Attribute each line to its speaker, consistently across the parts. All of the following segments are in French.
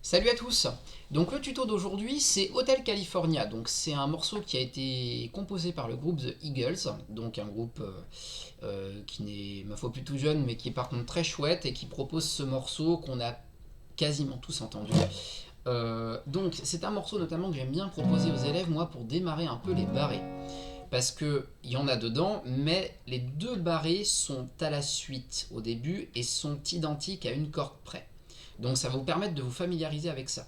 Speaker 1: Salut à tous. Donc le tuto d'aujourd'hui c'est Hotel California. Donc c'est un morceau qui a été composé par le groupe The Eagles, donc un groupe qui n'est ma foi plus tout jeune mais qui est par contre très chouette et qui propose ce morceau qu'on a quasiment tous entendu. Donc c'est un morceau notamment que j'aime bien proposer aux élèves moi pour démarrer un peu les barrés. Parce qu'il y en a dedans, mais les deux barrés sont à la suite au début et sont identiques à une corde près. Donc ça va vous permettre de vous familiariser avec ça.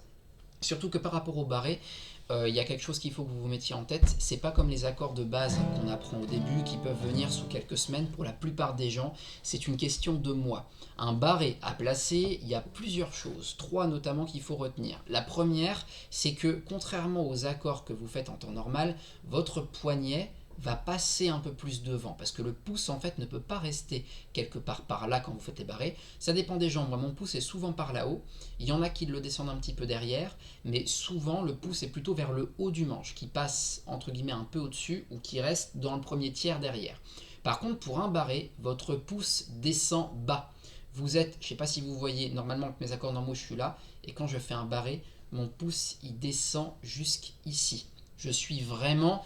Speaker 1: Surtout que par rapport au barré, il y a quelque chose qu'il faut que vous vous mettiez en tête. C'est pas comme les accords de base qu'on apprend au début qui peuvent venir sous quelques semaines. Pour la plupart des gens, c'est une question de mois. Un barré à placer, il y a plusieurs choses, trois notamment qu'il faut retenir. La première, c'est que contrairement aux accords que vous faites en temps normal, votre poignet va passer un peu plus devant parce que le pouce en fait ne peut pas rester quelque part par là quand vous faites les barrés. Ça dépend des gens. Moi mon pouce est souvent par là-haut. Il y en a qui le descendent un petit peu derrière, mais souvent le pouce est plutôt vers le haut du manche, qui passe entre guillemets un peu au-dessus ou qui reste dans le premier tiers derrière. Par contre pour un barré, votre pouce descend bas. Vous êtes, je ne sais pas si vous voyez, normalement avec mes accords normaux je suis là, et quand je fais un barré, mon pouce il descend jusqu'ici. Je suis vraiment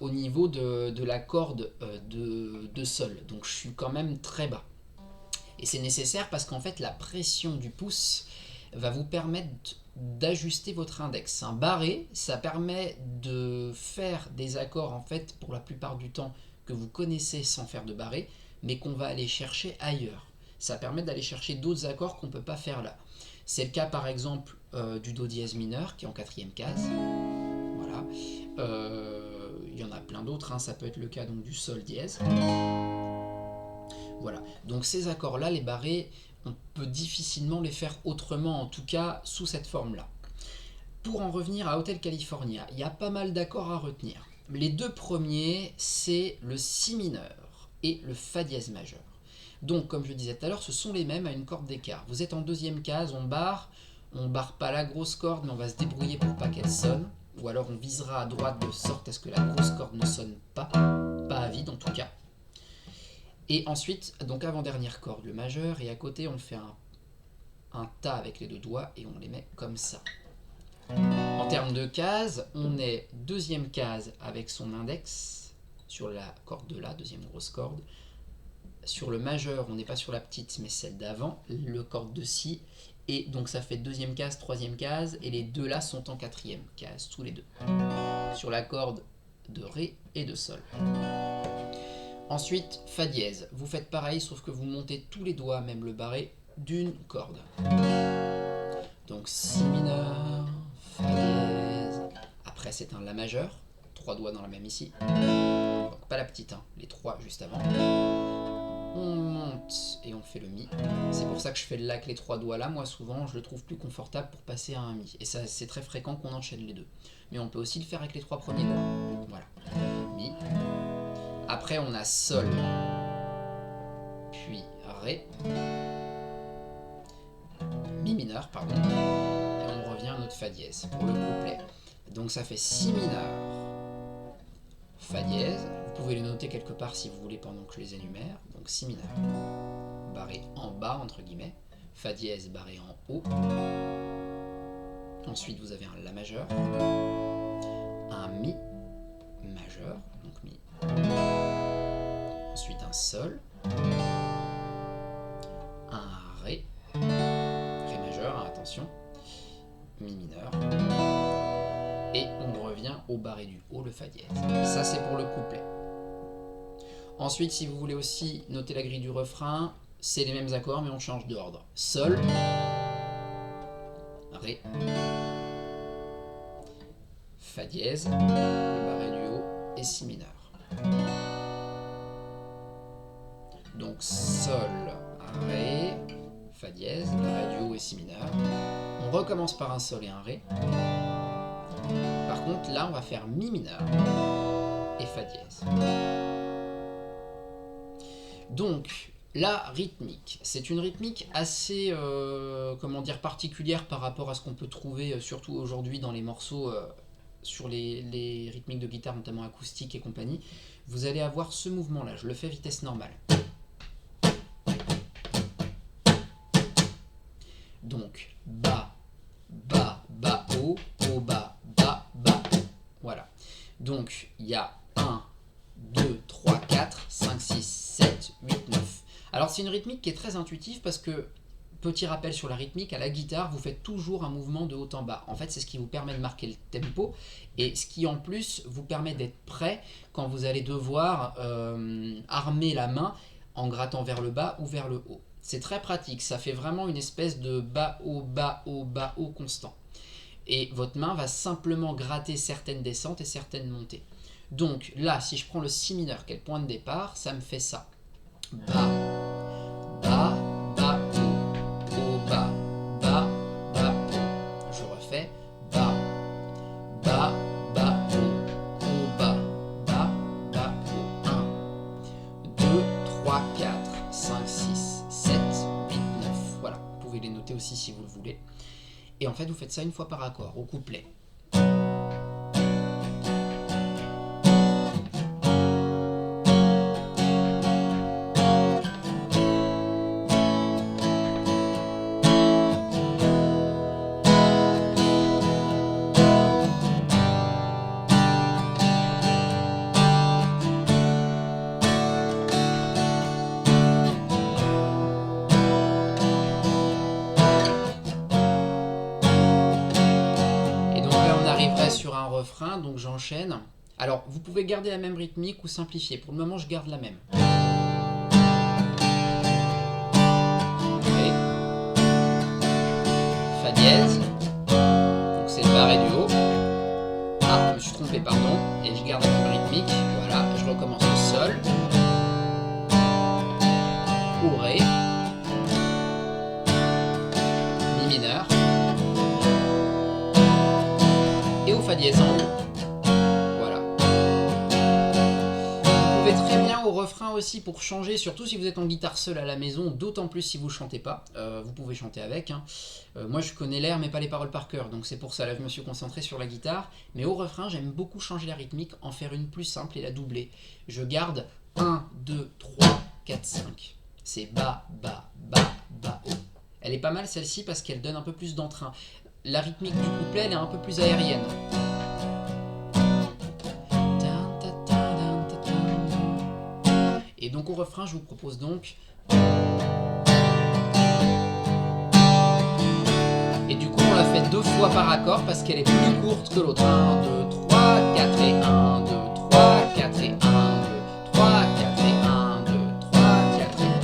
Speaker 1: au niveau de la corde de sol. Donc je suis quand même très bas. Et c'est nécessaire parce qu'en fait la pression du pouce va vous permettre d'ajuster votre index. Un barré, ça permet de faire des accords en fait pour la plupart du temps que vous connaissez sans faire de barré, mais qu'on va aller chercher ailleurs. Ça permet d'aller chercher d'autres accords qu'on ne peut pas faire là. C'est le cas par exemple du Do dièse mineur qui est en quatrième case. Voilà. Il y en a plein d'autres, hein. Ça peut être le cas donc du sol dièse. Voilà. Donc ces accords-là, les barrés, on peut difficilement les faire autrement, en tout cas sous cette forme-là. Pour en revenir à Hotel California, il y a pas mal d'accords à retenir. Les deux premiers, c'est le si mineur et le fa dièse majeur. Donc, comme je disais tout à l'heure, ce sont les mêmes à une corde d'écart. Vous êtes en deuxième case, on barre pas la grosse corde, mais on va se débrouiller pour pas qu'elle sonne. Ou alors on visera à droite de sorte à ce que la grosse corde ne sonne pas à vide en tout cas. Et ensuite, donc avant-dernière corde, le majeur, et à côté on fait un ta avec les deux doigts et on les met comme ça. En termes de cases, on est deuxième case avec son index sur la corde de la, deuxième grosse corde. Sur le majeur, on n'est pas sur la petite mais celle d'avant, le corde de si, et donc ça fait deuxième case, troisième case, et les deux là sont en quatrième case, tous les deux. Sur la corde de ré et de sol. Ensuite, fa dièse. Vous faites pareil, sauf que vous montez tous les doigts, même le barré, d'une corde. Donc si mineur, fa dièse. Après c'est un la majeur, trois doigts dans la même ici. Donc pas la petite, hein, les trois juste avant. On monte et on fait le mi. C'est pour ça que je fais le la avec les trois doigts là. Moi souvent je le trouve plus confortable pour passer à un mi. Et ça c'est très fréquent qu'on enchaîne les deux. Mais on peut aussi le faire avec les trois premiers doigts. Voilà. Mi. Après on a sol. Puis ré. Mi mineur, pardon. Et on revient à notre fa dièse pour le couplet. Donc ça fait si mineur, fa dièse. Vous pouvez les noter quelque part si vous voulez pendant que je les énumère. Donc si mineur, barré en bas entre guillemets, fa dièse barré en haut. Ensuite vous avez un la majeur, un mi majeur, donc mi. Ensuite un sol, un ré, ré majeur, attention, mi mineur. Et on revient au barré du haut, le fa dièse. Ça c'est pour le couplet. Ensuite, si vous voulez aussi noter la grille du refrain, c'est les mêmes accords mais on change d'ordre. Sol, ré, fa dièse, le barré du haut et si mineur. Donc sol, ré, fa dièse, barré du haut et si mineur. On recommence par un sol et un ré. Par contre, là, on va faire mi mineur et fa dièse. Donc, la rythmique, c'est une rythmique assez particulière par rapport à ce qu'on peut trouver surtout aujourd'hui dans les morceaux sur les rythmiques de guitare, notamment acoustique et compagnie. Vous allez avoir ce mouvement-là, je le fais vitesse normale. Donc, bas, Donc il y a 1, 2, 3, 4, 5, 6, 7, 8, 9. Alors c'est une rythmique qui est très intuitive parce que, petit rappel sur la rythmique, à la guitare, vous faites toujours un mouvement de haut en bas. En fait, c'est ce qui vous permet de marquer le tempo et ce qui en plus vous permet d'être prêt quand vous allez devoir armer la main en grattant vers le bas ou vers le haut. C'est très pratique, ça fait vraiment une espèce de bas-haut, bas-haut, bas-haut constant. Et votre main va simplement gratter certaines descentes et certaines montées. Donc là, si je prends le si mineur, qui est le point de départ, ça me fait ça. Bas, bas, bas, haut, bas, bas, bas, haut. Je refais. Bas, bas, bas, haut, bas, bas, bas, haut. 1, 2, 3, 4, 5, 6, 7, 8, 9. Voilà, vous pouvez les noter aussi si vous le voulez. Et en fait, vous faites ça une fois par accord, au couplet. Sur un refrain, donc j'enchaîne. Alors, vous pouvez garder la même rythmique ou simplifier. Pour le moment, je garde la même. Okay. Fa dièse. Donc c'est le barré du haut. Ah, je me suis trompé, pardon. Et je garde la même rythmique. Voilà, je recommence au sol. Au ré. Mi mineur. Et au fa dièse en haut. Voilà. Vous pouvez très bien au refrain aussi pour changer, surtout si vous êtes en guitare seule à la maison, d'autant plus si vous ne chantez pas. Vous pouvez chanter avec. Hein. Moi je connais l'air mais pas les paroles par cœur, donc c'est pour ça là je me suis concentré sur la guitare. Mais au refrain j'aime beaucoup changer la rythmique, en faire une plus simple et la doubler. Je garde 1, 2, 3, 4, 5. C'est bas, bas, bas, bas, haut. Elle est pas mal celle-ci parce qu'elle donne un peu plus d'entrain. La rythmique du couplet, elle est un peu plus aérienne. Et donc au refrain, je vous propose donc... Et du coup, on la fait 2 fois par accord parce qu'elle est plus courte que l'autre. 1, 2, 3, 4 et 1, 2, 3, 4 et 1, 2, 3, 4 et 1, 2, 3, 4 et 1.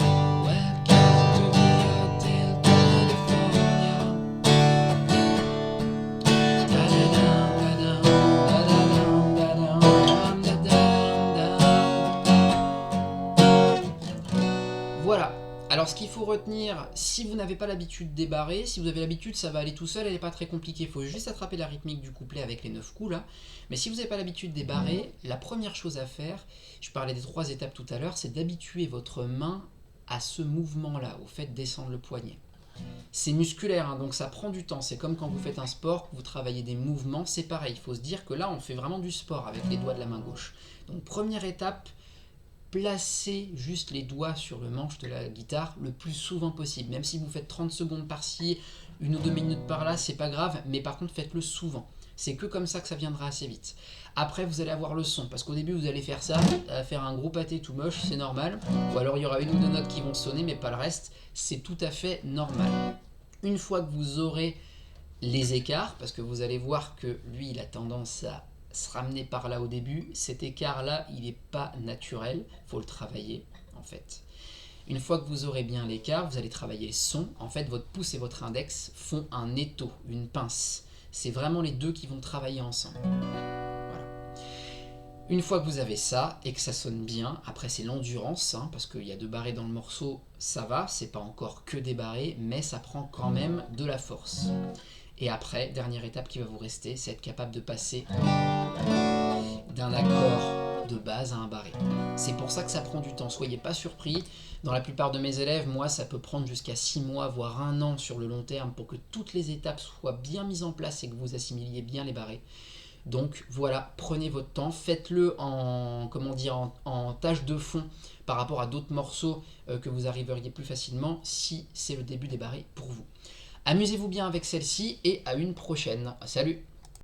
Speaker 1: Voilà. Alors ce qu'il faut retenir, si vous n'avez pas l'habitude des barrés, si vous avez l'habitude ça va aller tout seul, elle n'est pas très compliquée, il faut juste attraper la rythmique du couplet avec les 9 coups là. Mais si vous n'avez pas l'habitude des barrés, la première chose à faire, je parlais des 3 étapes tout à l'heure, c'est d'habituer votre main à ce mouvement là, au fait de descendre le poignet. C'est musculaire, hein, donc ça prend du temps, c'est comme quand vous faites un sport, que vous travaillez des mouvements, c'est pareil, il faut se dire que là on fait vraiment du sport avec les doigts de la main gauche. Donc première étape, placez juste les doigts sur le manche de la guitare le plus souvent possible. Même si vous faites 30 secondes par-ci, 1 ou 2 minutes par-là, c'est pas grave, mais par contre faites-le souvent. C'est que comme ça que ça viendra assez vite. Après vous allez avoir le son, parce qu'au début vous allez faire ça, faire un gros pâté tout moche, c'est normal. Ou alors il y aura 1 ou 2 notes qui vont sonner, mais pas le reste, c'est tout à fait normal. Une fois que vous aurez les écarts, parce que vous allez voir que lui il a tendance à se ramener par là au début, cet écart là il n'est pas naturel, il faut le travailler en fait. Une fois que vous aurez bien l'écart, vous allez travailler le son. En fait votre pouce et votre index font un étau, une pince. C'est vraiment les deux qui vont travailler ensemble. Voilà. Une fois que vous avez ça et que ça sonne bien, après c'est l'endurance, hein, parce qu'il y a 2 barrés dans le morceau, ça va, c'est pas encore que des barrés, mais ça prend quand même de la force. Et après, dernière étape qui va vous rester, c'est être capable de passer d'un accord de base à un barré. C'est pour ça que ça prend du temps, soyez pas surpris. Dans la plupart de mes élèves, moi ça peut prendre jusqu'à 6 mois, voire 1 an sur le long terme pour que toutes les étapes soient bien mises en place et que vous assimiliez bien les barrés. Donc voilà, prenez votre temps, faites-le en tâche de fond par rapport à d'autres morceaux que vous arriveriez plus facilement si c'est le début des barrés pour vous. Amusez-vous bien avec celle-ci et à une prochaine. Salut!